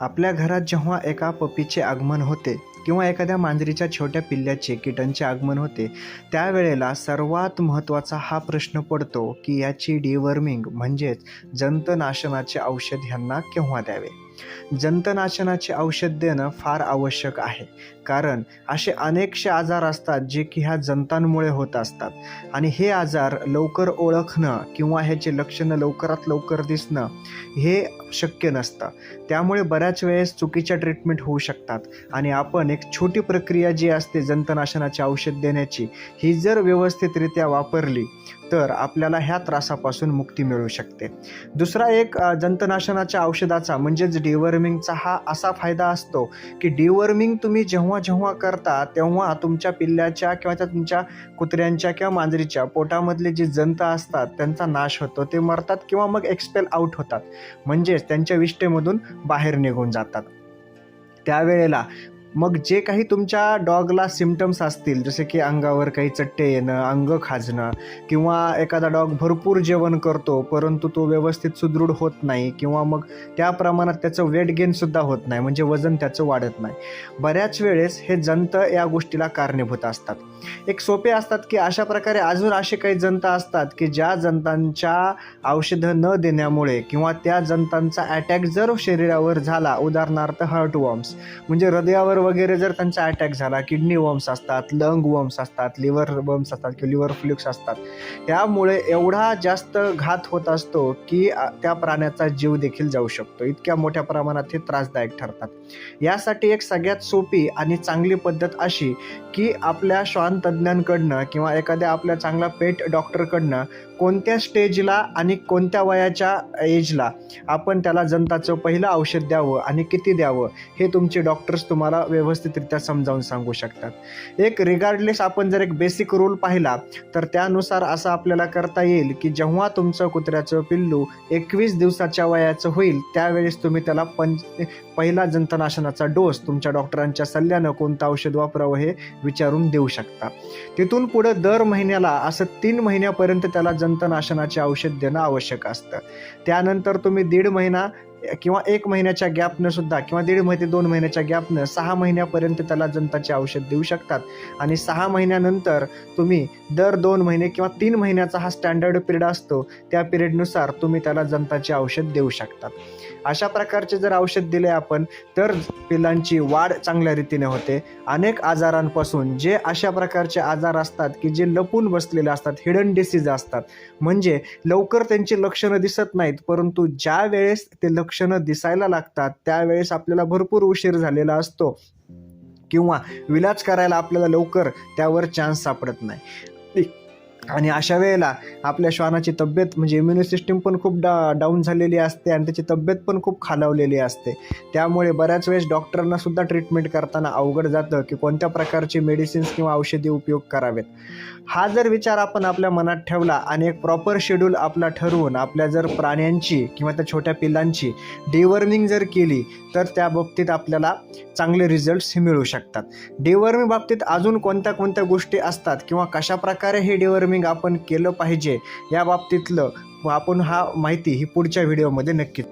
आपल्या घरात जेव्हा एका पपीचे आगमन होते किंवा एखाद्या मांजरीच्या छोट्या पिल्ल्याचे किटनचे आगमन होते, त्यावेळेला सर्वात महत्त्वाचा हा प्रश्न पडतो की याची डिवर्मिंग म्हणजेच जंतनाशनाचे औषध ह्यांना केव्हा द्यावे. जंतनाशनाचे औषध देणं फार आवश्यक आहे, कारण असे अनेकसे आजार असतात जे की ह्या जंतांमुळे होत असतात आणि हे आजार लवकर ओळखणं किंवा ह्याचे लक्षणं लवकरात लवकर दिसणं हे शक्य नसतं. त्यामुळे बऱ्याच वेळेस चुकीच्या ट्रीटमेंट होऊ शकतात आणि आपण एक छोटी प्रक्रिया जी असते जंतनाशनाचे औषध देण्याची, ही जर व्यवस्थितरित्या वापरली तर आपल्याला ह्या त्रासापासून मुक्ती मिळू शकते. दुसरा एक जंतनाशनाच्या औषधाचा म्हणजेच डिवर्मिंगचा हा असा फायदा असतो की डिवर्मिंग तुम्ही जेव्हा जेव्हा करता तेव्हा तुमच्या पिल्ल्याच्या किंवा त्या तुमच्या कुत्र्यांच्या किंवा मांजरीच्या पोटामधले जे जंत असतात त्यांचा नाश होतो, ते मरतात किंवा मग एक्सपेल आउट होतात, म्हणजेच त्यांच्या विष्ठेमधून बाहेर निघून जातात. त्यावेळेला मग जे काही तुमच्या डॉगला सिम्पटम्स असतील, जसे की अंगावर काही चट्टे येणं, अंग खाजणं किंवा एखादा डॉग भरपूर जेवण करतो परंतु तो व्यवस्थित सुदृढ होत नाही किंवा मग त्या प्रमाणात त्याचं वेट गेनसुद्धा होत नाही, म्हणजे वजन त्याचं वाढत नाही, बऱ्याच वेळेस हे जंत या गोष्टीला कारणीभूत असतात. एक सोपे असतात की अशा प्रकारे अजून असे काही जंत असतात की ज्या जंतांच्या औषधं न देण्यामुळे किंवा त्या जंतांचा अटॅक जर शरीरावर झाला, उदाहरणार्थ हार्टवर्म्स म्हणजे हृदयावर वगैरे जर त्यांचा अटॅक झाला, किडनी वर्म्स असतात, लंग वर्म्स असतात, लिव्हर वर्म्स असतात किंवा लिव्हर फ्लुक्स असतात, त्यामुळे एवढा जास्त घात होत असतो की त्या प्राण्याचा जीव देखील जाऊ शकतो. इतक्या मोठ्या प्रमाणात हे त्रासदायक ठरतात. यासाठी एक सगळ्यात सोपी आणि चांगली पद्धत अशी की आपल्या श्वान तज्ज्ञांकडनं किंवा एखाद्या आपल्या चांगला पेट डॉक्टरकडनं कोणत्या स्टेजला आणि कोणत्या वयाच्या एजला आपण त्याला जंताचं पहिलं औषध द्यावं आणि किती द्यावं हे तुमचे डॉक्टर्स तुम्हाला व्यवस्थितरित्या समजावून सांगू शकतात. एक रिगार्डलेस आपण जर एक बेसिक रूल पाहिला तर त्यानुसार असं आपल्याला करता येईल की जेव्हा तुमचं कुत्र्याचं पिल्लू 21 दिवसाच्या वयाचं होईल त्यावेळेस तुम्ही त्याला पहिला जंतनाशनाचा डोस तुमच्या डॉक्टरांच्या सल्ल्यानं कोणतं औषध वापरावं हे विचारून देऊ शकता. तिथून पुढं दर महिन्याला असं 3 महिन्यापर्यंत त्याला जंतनाशनाचे औषध देणं आवश्यक असतं. त्यानंतर तुम्ही 1.5 महिना किंवा 1 महिन्याच्या गॅपनं सुद्धा किंवा 1.5 ते 2 महिन्याच्या गॅपनं 6 महिन्यापर्यंत त्याला जंताचे औषध देऊ शकतात आणि 6 महिन्यानंतर तुम्ही दर 2 महिने किंवा 3 महिन्याचा हा स्टँडर्ड पिरियड असतो, त्या पिरियडनुसार तुम्ही त्याला जंताचे औषध देऊ शकतात. अशा प्रकारचे जर औषध दिले आपण तर पिल्लांची वाढ चांगल्या रीतीने होते. अनेक आजारांपासून जे अशा प्रकारचे आजार असतात की जे लपून बसलेले असतात, हिडन डिसीज असतात, म्हणजे लवकर त्यांची लक्षणं दिसत नाहीत, परंतु ज्या वेळेस ते लक्षणं दिसायला लागतात त्यावेळेस आपल्याला भरपूर उशीर झालेला असतो किंवा विलाज करायला आपल्याला लवकर त्यावर चान्स सापडत नाही आणि अशा वेळेला आपल्या श्वानाची तब्येत म्हणजे इम्युनी सिस्टीम पण खूप डाऊन झालेली असते आणि त्याची तब्येत पण खूप खालावलेली असते. त्यामुळे बऱ्याच वेळेस डॉक्टरांना सुद्धा ट्रीटमेंट करताना अवघड जातं की कोणत्या प्रकारचे मेडिसिन्स किंवा औषधी उपयोग करावेत. हा जर विचार आपण आपल्या मनात ठेवला आणि एक प्रॉपर शेड्यूल आपला ठरवून आपल्या जर प्राण्यांची किंवा त्या छोट्या पिल्लांची डिवर्मिंग जर केली तर त्या बाबतीत आपल्याला चांगले रिझल्ट्स हे मिळू शकतात. डिवर्मिंग बाबतीत अजून कोणत्या कोणत्या गोष्टी असतात किंवा कशाप्रकारे हे डिवर्मिंग आपण केलं पाहिजे या बाबतीतलं आपण हा माहिती ही पुढच्या व्हिडिओमध्ये नक्कीच